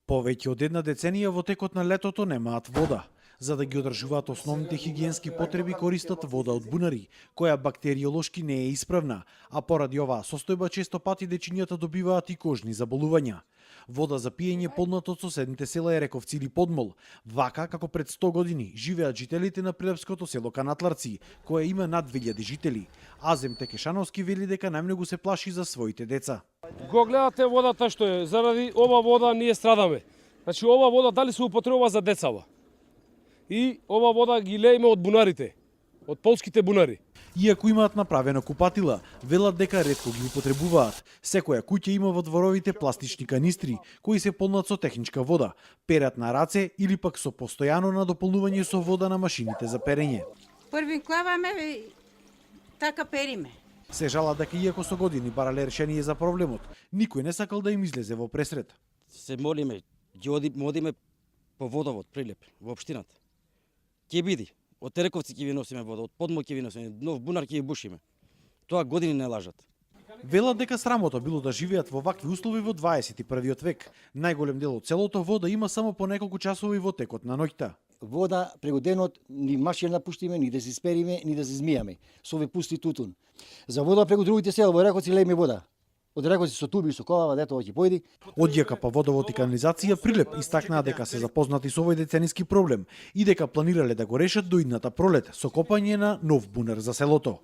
Повеќе од една деценија во текот на летото немаат вода. За да ги одржуваат основните хигиенски потреби користат вода од бунари, која бактериолошки не е исправна, а поради оваа состојба често пати дечињата добиваат и кожни заболувања. Вода за пиење полната од соседните села Ерековци или Подмол. Вака, како пред 100 години, живеат жителите на прилепското село Канатларци, кое има над 2000 жители. Азем Текешановски вели дека најмногу се плаши за своите деца. Го гледате водата што е, заради ова вода ние страдаме. Значи ова вода дали се употребува за децава. И ова вода ги лееме од бунарите, од полските бунари. Иако имаат направено купатила, велат дека ретко ги употребуваат. Секоја куќа има во дворовите пластични канистри, кои се полнат со техничка вода, перат на раце или пак со постојано надополнување со вода на машините за перење. Први клаваме, така периме. Се жала дека иако со години барале решение за проблемот, никој не сакал да им излезе во пресред. Се молиме, ги одиме по водовод Прилеп во општината. Ќе биде. Од Терековци ќе ви носиме вода, од Подмол ќе ви носиме, нов бунар ќе ви бушиме. Тоа години не лажат. Велат дека срамота било да живеат во вакви услови во 21 век. Најголем дел од селото вода има само по неколку часови во текот на ноќта. Вода преку денот ни машина пуштиме, ни да се спериме, ни да се змијаме. Со овој пусти тутун. За вода преку другите села во Ерековци лееме вода. Од Ерековци со туби, со колава, дето ќе појди. Од ЈКП Водовод и канализација Прилеп истакнаа дека се запознати со овој децениски проблем и дека планирале да го решат до идната пролет со копање на нов бунар за селото.